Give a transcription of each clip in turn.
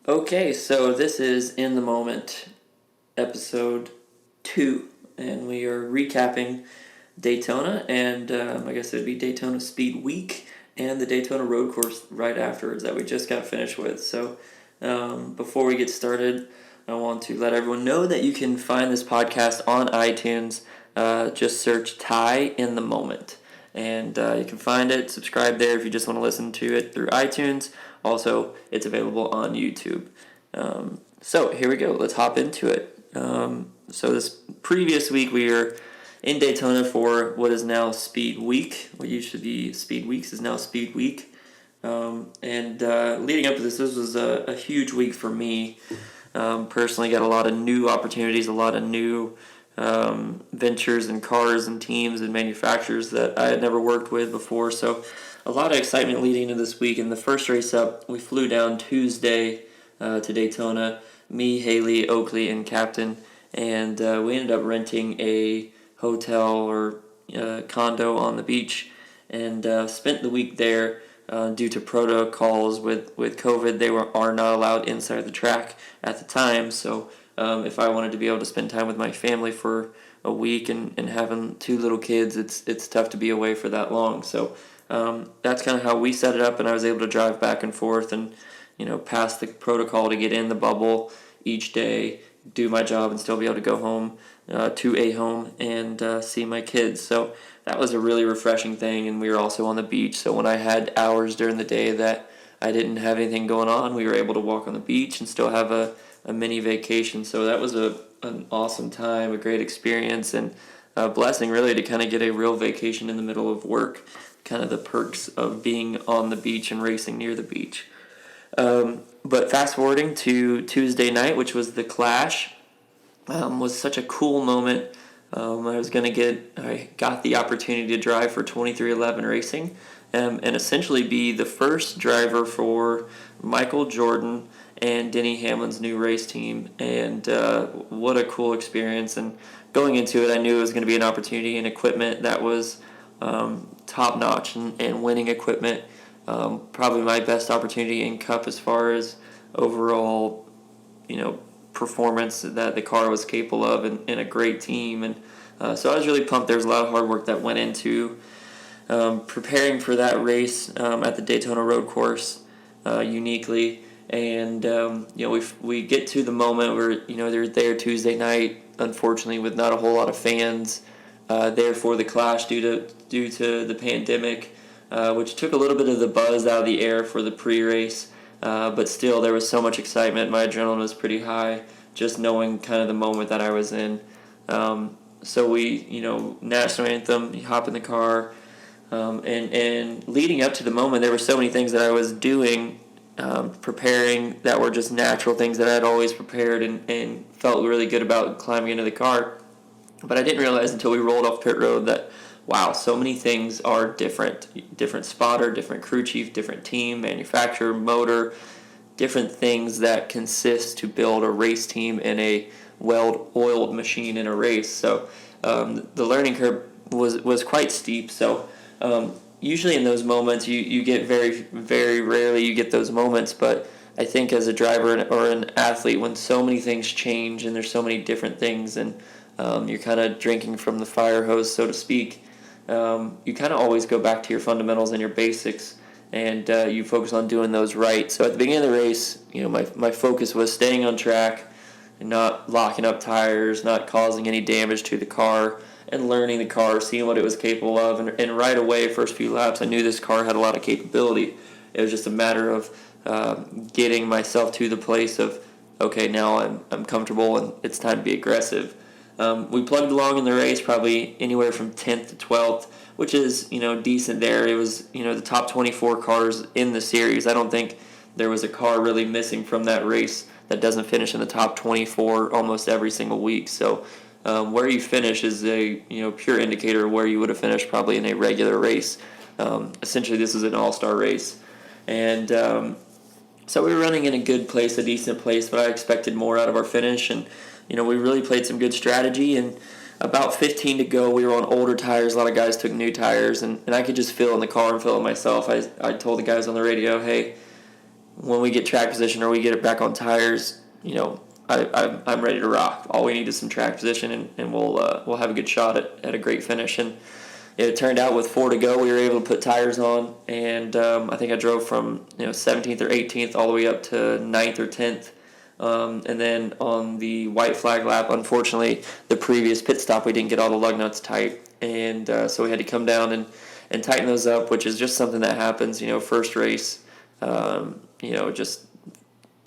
Okay, so this is In the Moment, episode 2, and we are recapping Daytona, and I guess it would be Daytona Speedweek and the Daytona Road Course right afterwards that we just got finished with. So before we get started, I want to let everyone know that you can find this podcast on iTunes. Just search Ty in the Moment. And you can find it, subscribe there if you just want to listen to it through iTunes. Also, it's available on YouTube. So here we go. Let's hop into it. So this previous week we were in Daytona for what is now Speed Week. What used to be Speed Weeks is now Speed Week. And leading up to this was a huge week for me. Personally, got a lot of new opportunities, a lot of new ventures and cars and teams and manufacturers that I had never worked with before. So a lot of excitement leading into this week. And the first race up, we flew down Tuesday to Daytona, me, Haley, Oakley, and Captain. And we ended up renting a hotel or condo on the beach and spent the week there. Due to protocols with COVID, they are not allowed inside the track at the time. So if I wanted to be able to spend time with my family for a week and having two little kids, it's tough to be away for that long. So that's kind of how we set it up, and I was able to drive back and forth and pass the protocol to get in the bubble each day, do my job, and still be able to go home to a home and see my kids. So that was a really refreshing thing, and we were also on the beach. So when I had hours during the day that I didn't have anything going on, we were able to walk on the beach and still have a mini vacation. So that was an awesome time, a great experience, and a blessing really to kind of get a real vacation in the middle of work, kind of the perks of being on the beach and racing near the beach. But fast forwarding to Tuesday night, which was the Clash, was such a cool moment. I got the opportunity to drive for 2311 Racing, and essentially be the first driver for Michael Jordan and Denny Hamlin's new race team. And what a cool experience. And going into it, I knew it was going to be an opportunity and equipment that was top notch and winning equipment. Probably my best opportunity in Cup as far as overall, performance that the car was capable of, and a great team. And so I was really pumped. There was a lot of hard work that went into preparing for that race at the Daytona Road Course uniquely. And we get to the moment where they're there Tuesday night, unfortunately with not a whole lot of fans there for the Clash due to the pandemic, which took a little bit of the buzz out of the air for the pre-race. But still, there was so much excitement. My adrenaline was pretty high, just knowing kind of the moment that I was in. So we, national anthem, you hop in the car, and leading up to the moment, there were so many things that I was doing, preparing, that were just natural things that I had always prepared and felt really good about climbing into the car. But I didn't realize until we rolled off pit road that, wow, so many things are different. Different spotter, different crew chief, different team, manufacturer, motor, different things that consist to build a race team and a well-oiled machine in a race. So the learning curve was quite steep. So usually in those moments, you get very, very rarely you get those moments. But I think as a driver or an athlete, when so many things change and there's so many different things, and you're kind of drinking from the fire hose, so to speak, you kind of always go back to your fundamentals and your basics, and you focus on doing those right. So at the beginning of the race, my focus was staying on track and not locking up tires, not causing any damage to the car, and learning the car, seeing what it was capable of. And right away, first few laps, I knew this car had a lot of capability. It was just a matter of getting myself to the place of, okay, now I'm comfortable and it's time to be aggressive. We plugged along in the race, probably anywhere from 10th to 12th, which is, decent there. It was, the top 24 cars in the series. I don't think there was a car really missing from that race that doesn't finish in the top 24 almost every single week. So where you finish is a, pure indicator of where you would have finished probably in a regular race. Essentially, this is an all-star race. And so we were running in a good place, a decent place, but I expected more out of our finish. And we really played some good strategy, and about 15 to go, we were on older tires. A lot of guys took new tires, and I could just feel in the car and feel it myself. I told the guys on the radio, hey, when we get track position or we get it back on tires, I'm ready to rock. All we need is some track position, and we'll have a good shot at a great finish. And it turned out with 4 to go, we were able to put tires on, and I think I drove from 17th or 18th all the way up to 9th or 10th. And then on the white flag lap, unfortunately, the previous pit stop, we didn't get all the lug nuts tight, and so we had to come down and tighten those up, which is just something that happens. First race, just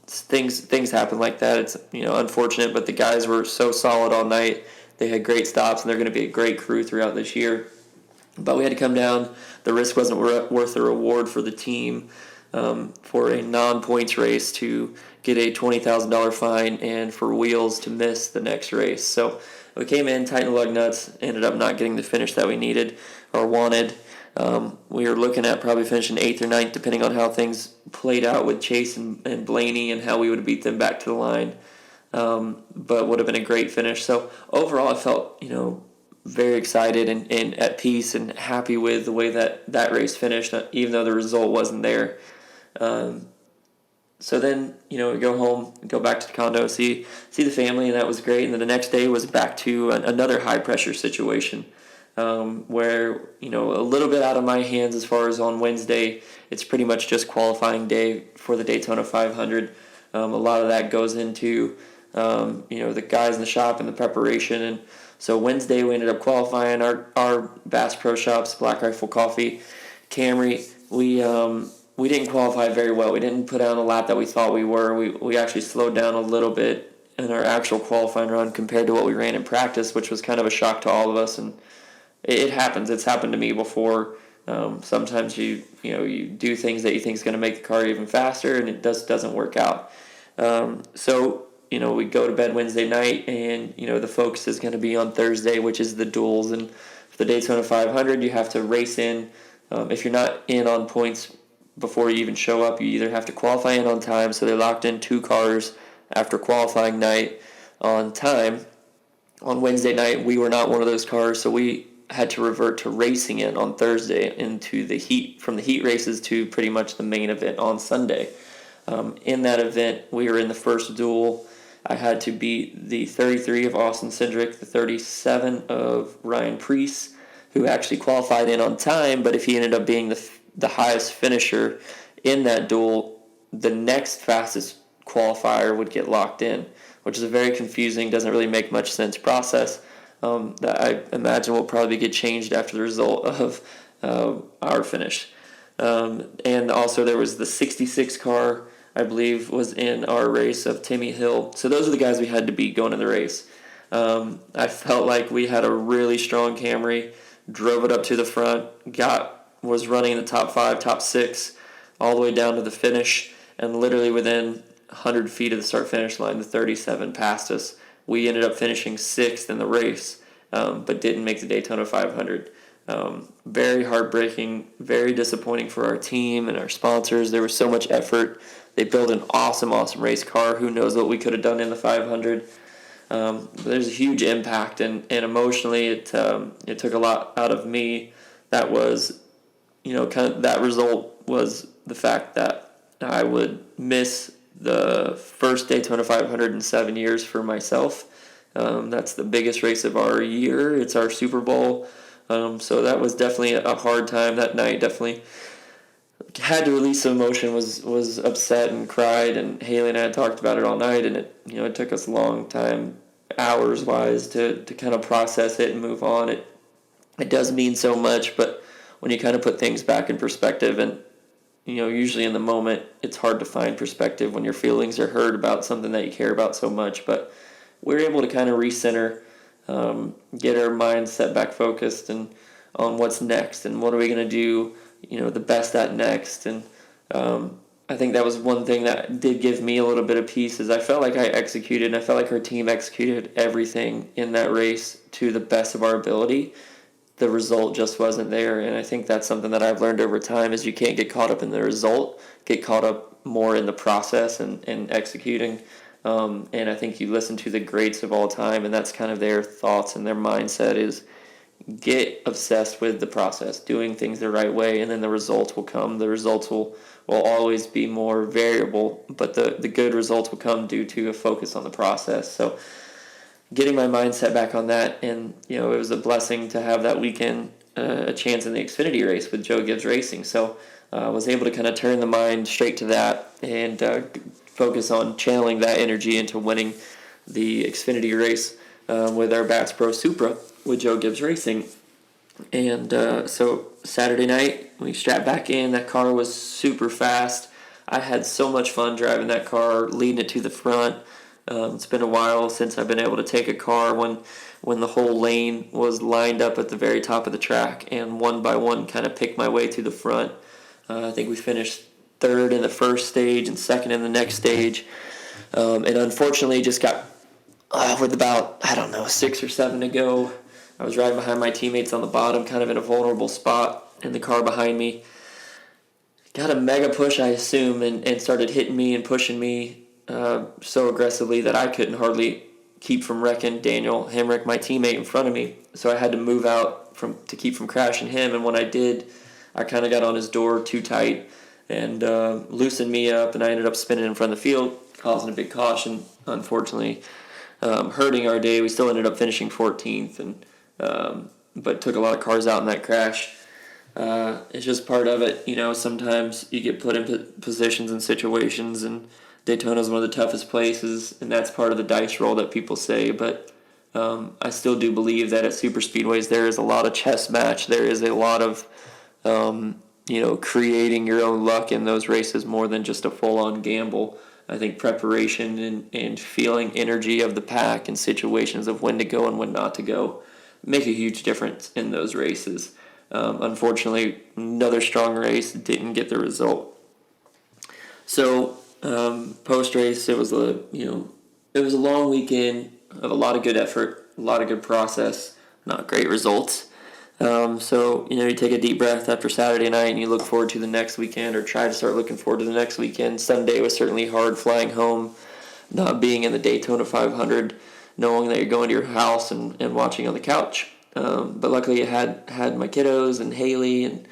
things happen like that. It's unfortunate, but the guys were so solid all night. They had great stops, and they're going to be a great crew throughout this year. But we had to come down. The risk wasn't worth the reward for the team for a non-points race to get a $20,000 fine and for wheels to miss the next race. So we came in, tightened the lug nuts, ended up not getting the finish that we needed or wanted. We were looking at probably finishing 8th or 9th, depending on how things played out with Chase and Blaney and how we would beat them back to the line. But would have been a great finish. So overall, I felt, very excited and at peace and happy with the way that race finished, even though the result wasn't there. So then, we go home, go back to the condo, see the family, and that was great. And then the next day was back to another high-pressure situation where, a little bit out of my hands as far as on Wednesday. It's pretty much just qualifying day for the Daytona 500. A lot of that goes into, the guys in the shop and the preparation. And so Wednesday we ended up qualifying our Bass Pro Shops, Black Rifle Coffee, Camry. We didn't qualify very well. We didn't put on a lap that we thought we were. We actually slowed down a little bit in our actual qualifying run compared to what we ran in practice, which was kind of a shock to all of us. And it happens. It's happened to me before. Sometimes you do things that you think is going to make the car even faster, and it doesn't work out. So we go to bed Wednesday night, and the focus is going to be on Thursday, which is the duels. And for the Daytona 500, you have to race in. If you're not in on points before you even show up, you either have to qualify in on time. So they locked in 2 cars after qualifying night on time. On Wednesday night, we were not one of those cars, so we had to revert to racing in on Thursday into the heat, from the heat races to pretty much the main event on Sunday. In that event, we were in the first duel. I had to beat the 33 of Austin Cindric, the 37 of Ryan Preece, who actually qualified in on time, but if he ended up being the highest finisher in that duel, the next fastest qualifier would get locked in, which is a very confusing, doesn't really make much sense process that I imagine will probably get changed after the result of our finish. And also there was the 66 car, I believe, was in our race of Timmy Hill. So those are the guys we had to beat going in the race. I felt like we had a really strong Camry, drove it up to the front, was running in the top 5, top 6, all the way down to the finish, and literally within 100 feet of the start-finish line, the 37 passed us. We ended up finishing 6th in the race, but didn't make the Daytona 500. Very heartbreaking, very disappointing for our team and our sponsors. There was so much effort. They built an awesome race car. Who knows what we could have done in the 500. But there's a huge impact, and emotionally it took a lot out of me. That was, kind of that result was the fact that I would miss the first Daytona 500 in 7 years for myself. That's the biggest race of our year. It's our Super Bowl. So that was definitely a hard time that night. Definitely had to release some emotion, was upset and cried, and Haley and I had talked about it all night, and it took us a long time, hours-wise, to kind of process it and move on. It does mean so much, but when you kind of put things back in perspective, and usually in the moment, it's hard to find perspective when your feelings are hurt about something that you care about so much, but we're able to kind of recenter, get our minds set back focused and on what's next and what are we going to do, the best at next. And I think that was one thing that did give me a little bit of peace, is I felt like I executed, and I felt like our team executed everything in that race to the best of our ability. The result just wasn't there, and I think that's something that I've learned over time, is you can't get caught up in the result, get caught up more in the process and executing. And I think you listen to the greats of all time, and that's kind of their thoughts and their mindset is get obsessed with the process, doing things the right way, and then the results will come. The results will will always be more variable, but the good results will come due to a focus on the process. So getting my mindset back on that, and it was a blessing to have that weekend a chance in the Xfinity race with Joe Gibbs Racing. So I was able to kind of turn the mind straight to that and focus on channeling that energy into winning the Xfinity race with our Bass Pro Supra with Joe Gibbs Racing. And so Saturday night, we strapped back in. That car was super fast. I had so much fun driving that car, leading it to the front. It's been a while since I've been able to take a car when the whole lane was lined up at the very top of the track, and one by one kind of pick my way to the front. I think we finished third in the first stage and second in the next stage. And unfortunately just got with about, 6 or 7 to go. I was riding behind my teammates on the bottom, kind of in a vulnerable spot, and the car behind me got a mega push, I assume, and started hitting me and pushing me so aggressively that I couldn't hardly keep from wrecking Daniel Hemrick, my teammate, in front of me. So I had to move out to keep from crashing him, and when I did, I kind of got on his door too tight and loosened me up, and I ended up spinning in front of the field, causing a big caution, unfortunately. Hurting our day. We still ended up finishing 14th, and but took a lot of cars out in that crash. It's just part of it. Sometimes you get put in positions and situations, and Daytona is one of the toughest places, and that's part of the dice roll that people say. But I still do believe that at super speedways there is a lot of chess match. There is a lot of creating your own luck in those races more than just a full-on gamble. I think preparation and feeling energy of the pack and situations of when to go and when not to go make a huge difference in those races. Unfortunately, another strong race didn't get the result. So post-race, it was a long weekend of a lot of good effort, a lot of good process, not great results. So you take a deep breath after Saturday night and you look forward to the next weekend, or try to start looking forward to the next weekend. Sunday was certainly hard, flying home, not being in the Daytona 500, knowing that you're going to your house and watching on the couch. But luckily I had my kiddos and Haley, and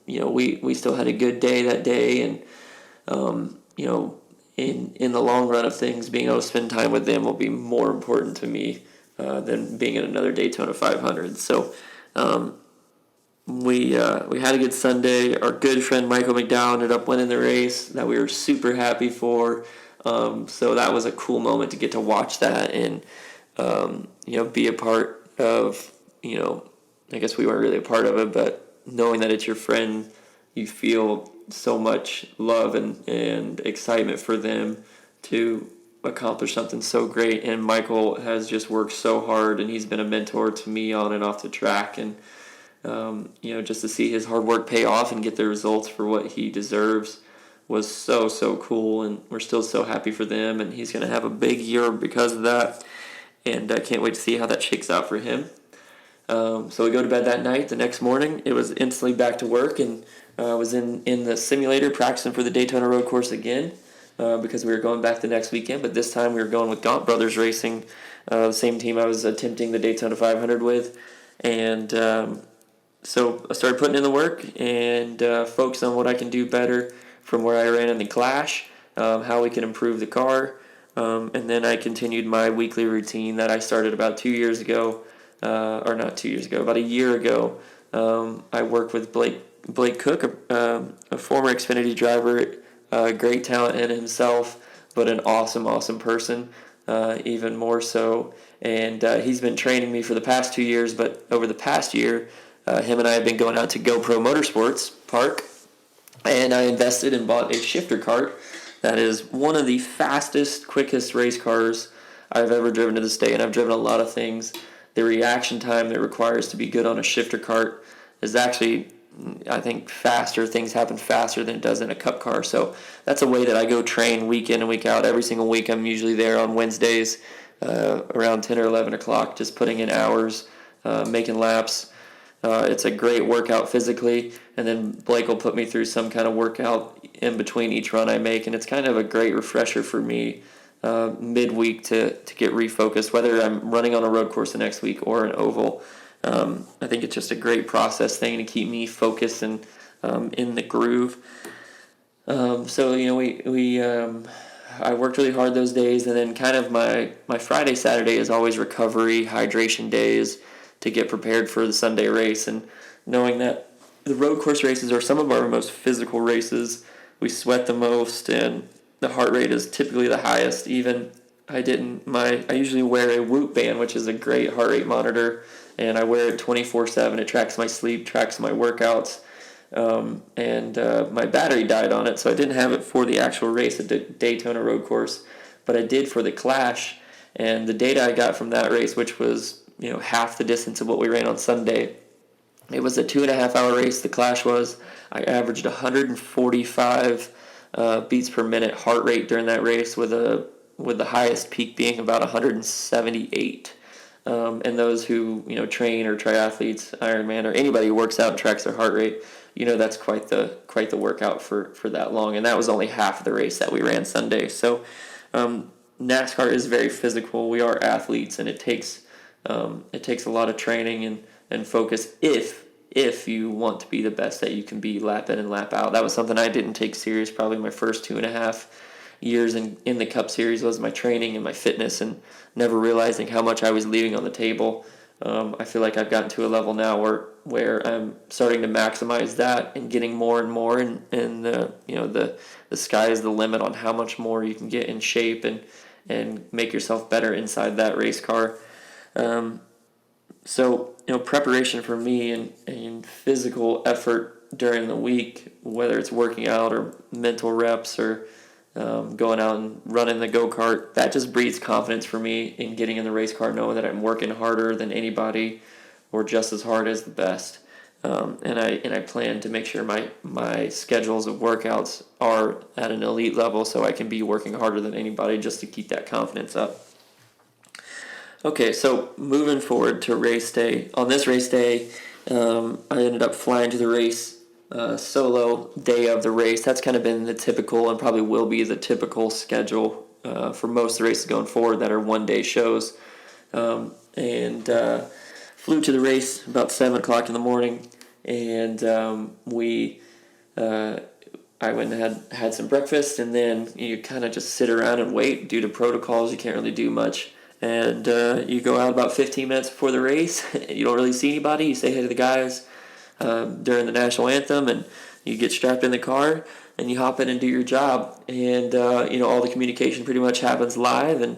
we still had a good day that day, and in the long run of things, being able to spend time with them will be more important to me than being in another Daytona 500. So we had a good Sunday. Our good friend Michael McDowell ended up winning the race that we were super happy for. So that was a cool moment to get to watch that and be a part of. I guess we weren't really a part of it, but knowing that it's your friend, you feel so much love and excitement for them to accomplish something so great. And Michael has just worked so hard, and he's been a mentor to me on and off the track, and just to see his hard work pay off and get the results for what he deserves was so cool. And we're still so happy for them, and he's going to have a big year because of that, and I can't wait to see how that shakes out for him. So we go to bed that night. The next morning, it was instantly back to work, and was in the simulator practicing for the Daytona road course again, because we were going back the next weekend. But this time we were going with Gaunt Brothers Racing, the same team I was attempting the Daytona 500 with. And so I started putting in the work and focused on what I can do better from where I ran in the Clash, how we can improve the car. And then I continued my weekly routine that I started about 2 years ago. Or not 2 years ago, about a year ago. I worked with Blake Cook, a former Xfinity driver, great talent in himself, but an awesome person, even more so. And he's been training me for the past 2 years, but over the past year, him and I have been going out to GoPro Motorsports Park, and I invested and bought a shifter cart that is one of the fastest, quickest race cars I've ever driven to this day, and I've driven a lot of things. The reaction time that it requires to be good on a shifter cart is actually, I think, faster. Things happen faster than it does in a cup car. So that's a way that I go train week in and week out. Every single week I'm usually there on Wednesdays around 10 or 11 o'clock, just putting in hours, making laps. It's a great workout physically, and then Blake will put me through some kind of workout in between each run I make, and it's kind of a great refresher for me midweek to get refocused, whether I'm running on a road course the next week or an oval. I think it's just a great process thing to keep me focused and in the groove. So I worked really hard those days, and then kind of my Friday, Saturday is always recovery, hydration days to get prepared for the Sunday race, and knowing that the road course races are some of our most physical races. We sweat the most, and the heart rate is typically the highest. Even I usually wear a Whoop band, which is a great heart rate monitor, and I wear it 24/7. It tracks my sleep, tracks my workouts. And my battery died on it, so I didn't have it for the actual race at the Daytona road course, but I did for the Clash. And the data I got from that race, which was half the distance of what we ran on Sunday, it was a 2.5 hour race. The Clash was. I averaged 145 beats per minute heart rate during that race, with the highest peak being about 178. And those who train or triathletes, Ironman, or anybody who works out and tracks their heart rate, that's quite the workout for that long. And that was only half of the race that we ran Sunday. So NASCAR is very physical. We are athletes, and it takes a lot of training and focus if you want to be the best that you can be lap in and lap out. That was something I didn't take serious probably my first 2.5 years in the Cup Series, was my training and my fitness, and never realizing how much I was leaving on the table. I feel like I've gotten to a level now where I'm starting to maximize that and getting more and more, and the sky is the limit on how much more you can get in shape and make yourself better inside that race car. So preparation for me and physical effort during the week, whether it's working out or mental reps or going out and running the go-kart, that just breeds confidence for me in getting in the race car, knowing that I'm working harder than anybody or just as hard as the best. And I plan to make sure my schedules of workouts are at an elite level, so I can be working harder than anybody just to keep that confidence up. Okay, so moving forward to race day. On this race day, I ended up flying to the race solo day of the race. That's kind of been the typical, and probably will be the typical schedule for most of the races going forward that are one-day shows. And flew to the race about 7 o'clock in the morning, and I went and had some breakfast, and then you kind of just sit around and wait. Due to protocols, you can't really do much. And you go out about 15 minutes before the race. You don't really see anybody. You say hey to the guys during the national anthem, and you get strapped in the car and you hop in and do your job. And all the communication pretty much happens live. And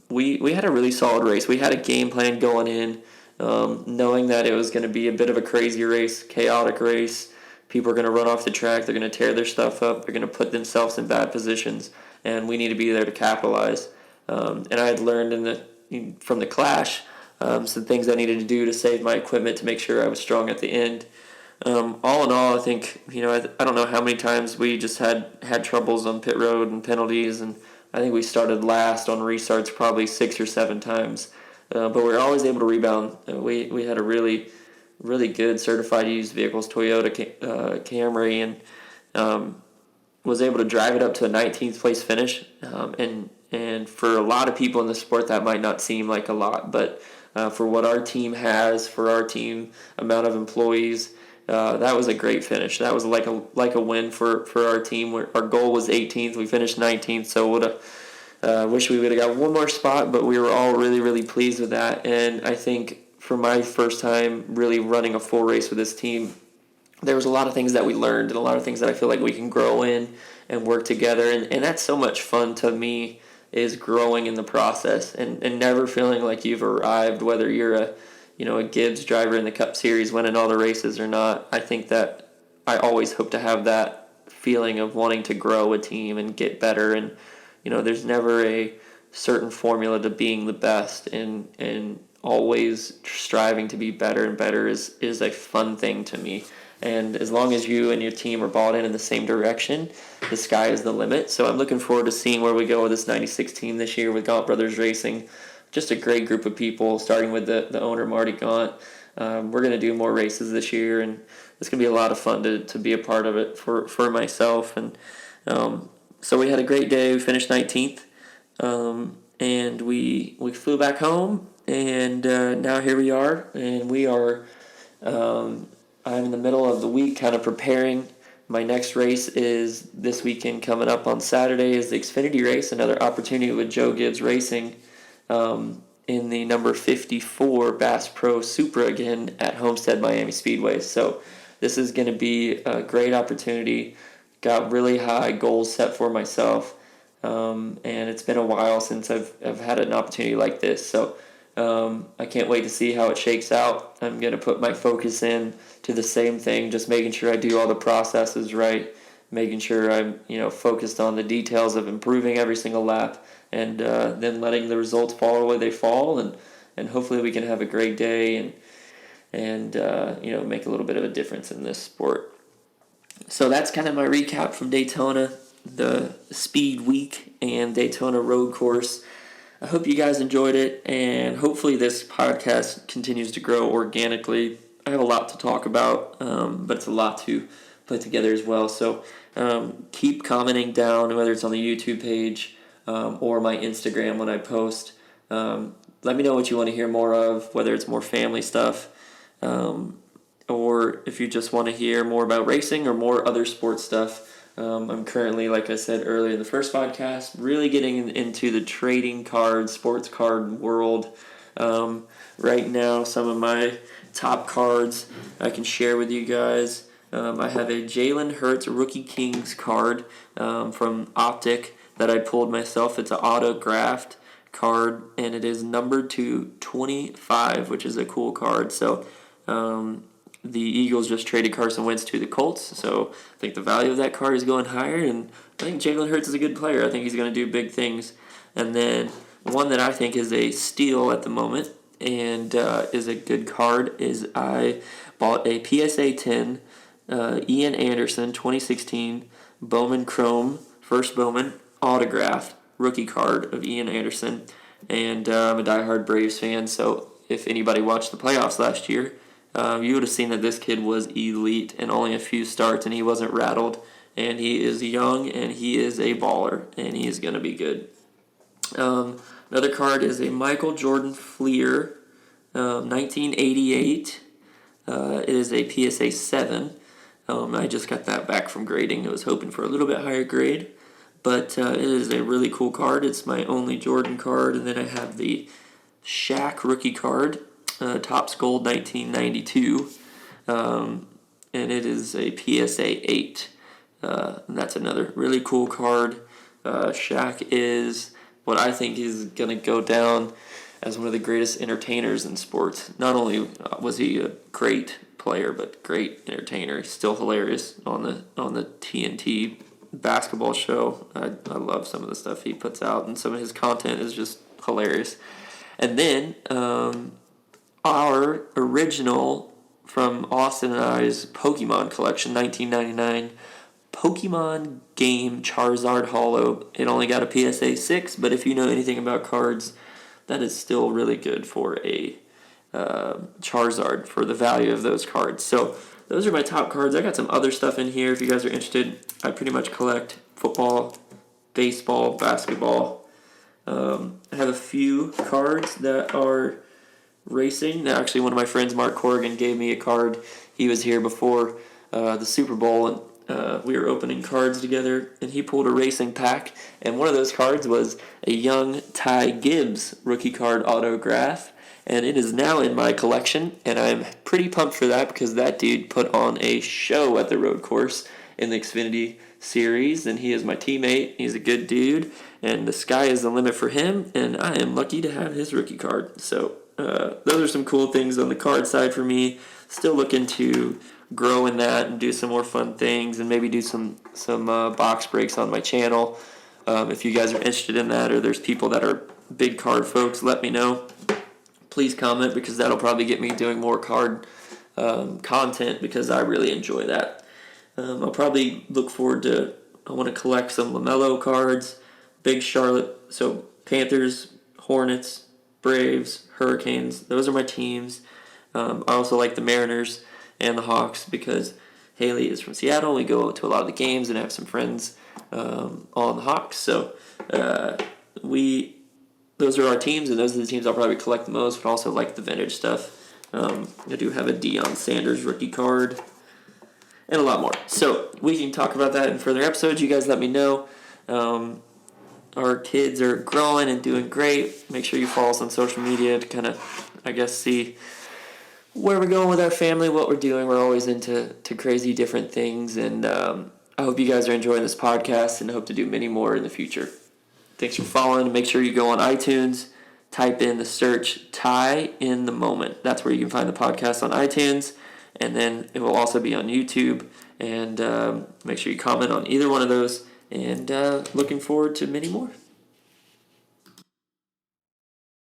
we had a really solid race. We had a game plan going in, knowing that it was going to be a bit of a crazy race, chaotic race. People are going to run off the track. They're going to tear their stuff up. They're going to put themselves in bad positions, and we need to be there to capitalize. And I had learned from the Clash some things I needed to do to save my equipment to make sure I was strong at the end. All in all, I think I don't know how many times we just had troubles on pit road and penalties, and I think we started last on restarts probably 6 or 7 times. But we were always able to rebound. We had a really, really good certified used vehicles, Toyota Camry, and was able to drive it up to a 19th place finish. And for a lot of people in the sport, that might not seem like a lot, but for what our team has, for our team amount of employees, that was a great finish. That was like a win for our team. Our goal was 18th. We finished 19th, so wish we would have got one more spot, but we were all really, really pleased with that. And I think for my first time really running a full race with this team, there was a lot of things that we learned and a lot of things that I feel like we can grow in and work together. And that's so much fun to me, is growing in the process and never feeling like you've arrived, whether you're a Gibbs driver in the Cup Series winning all the races or not. I think that I always hope to have that feeling of wanting to grow a team and get better. And there's never a certain formula to being the best, and always striving to be better and better is a fun thing to me. And as long as you and your team are bought in the same direction, the sky is the limit. So I'm looking forward to seeing where we go with this 96 team this year with Gaunt Brothers Racing. Just a great group of people, starting with the owner, Marty Gaunt. We're going to do more races this year, and it's going to be a lot of fun to be a part of it for myself. And so we had a great day. We finished 19th, and we flew back home, and now here we are, and we are... I'm in the middle of the week kind of preparing My next race is this weekend coming up on Saturday is the Xfinity Race, another opportunity with Joe Gibbs Racing in the number 54 Bass Pro Supra again at Homestead Miami Speedway. So this is going to be a great opportunity. Got really high goals set for myself, and it's been a while since I've had an opportunity like this. So I can't wait to see how it shakes out. I'm going to put my focus in to the same thing, just making sure I do all the processes right, making sure I'm focused on the details of improving every single lap, and then letting the results fall the way they fall, and hopefully we can have a great day and make a little bit of a difference in this sport. So that's kind of my recap from Daytona, the Speed Week, and Daytona Road Course. I hope you guys enjoyed it, and hopefully this podcast continues to grow organically. I have a lot to talk about, but it's a lot to put together as well. So keep commenting down, whether it's on the YouTube page or my Instagram when I post. Let me know what you want to hear more of, whether it's more family stuff, or if you just want to hear more about racing or more other sports stuff. I'm currently, like I said earlier in the first podcast, really getting into the trading card, sports card world. Right now, some of my top cards I can share with you guys. I have a Jalen Hurts Rookie Kings card from Optic that I pulled myself. It's an autographed card, and it is numbered to 25, which is a cool card. So the Eagles just traded Carson Wentz to the Colts, so I think the value of that card is going higher, and I think Jalen Hurts is a good player. I think he's going to do big things. And then one that I think is a steal at the moment and is a good card is I bought a PSA 10 Ian Anderson 2016 Bowman Chrome, first Bowman autographed rookie card of Ian Anderson, and I'm a diehard Braves fan, so if anybody watched the playoffs last year, you would have seen that this kid was elite in only a few starts, and he wasn't rattled. And he is young, and he is a baller, and he is going to be good. Another card is a Michael Jordan Fleer, 1988. It is a PSA 7. I just got that back from grading. I was hoping for a little bit higher grade, but it is a really cool card. It's my only Jordan card, and then I have the Shaq rookie card. Topps Gold 1992, and it is a PSA 8. And that's another really cool card. Shaq is what I think is going to go down as one of the greatest entertainers in sports. Not only was he a great player, but great entertainer. He's still hilarious on the TNT basketball show. I love some of the stuff he puts out, and some of his content is just hilarious. And then our original from Austin and I's Pokemon collection, 1999 Pokemon game Charizard Holo. It only got a PSA 6, but if you know anything about cards, that is still really good for a Charizard for the value of those cards. So those are my top cards. I got some other stuff in here if you guys are interested. I pretty much collect football, baseball, basketball. I have a few cards that are racing. Actually, one of my friends, Mark Corrigan, gave me a card. He was here before the Super Bowl, and we were opening cards together, and he pulled a racing pack, and one of those cards was a young Ty Gibbs rookie card autograph, and it is now in my collection, and I'm pretty pumped for that because that dude put on a show at the road course in the Xfinity series, and he is my teammate. He's a good dude, and the sky is the limit for him, and I am lucky to have his rookie card. So those are some cool things on the card side for me. Still looking to grow in that and do some more fun things and maybe do some box breaks on my channel. If you guys are interested in that, or there's people that are big card folks, let me know. Please comment, because that'll probably get me doing more card content, because I really enjoy that. I'll probably look forward to, I want to collect some LaMelo cards, big Charlotte, so Panthers, Hornets, Braves, Hurricanes, those are my teams. I also like the Mariners and the Hawks because Haley is from Seattle. We go to a lot of the games and have some friends on the Hawks. So those are our teams, and those are the teams I'll probably collect the most, but also like the vintage stuff. I do have a Deion Sanders rookie card. and a lot more. So we can talk about that in further episodes. You guys let me know. Our kids are growing and doing great. Make sure you follow us on social media to kind of, I guess, see where we're going with our family, what we're doing. We're always into crazy different things, and I hope you guys are enjoying this podcast and hope to do many more in the future. Thanks for following. Make sure you go on iTunes, type in the search Ty in the Moment. That's where you can find the podcast on iTunes, and then it will also be on YouTube. And make sure you comment on either one of those, and looking forward to many more.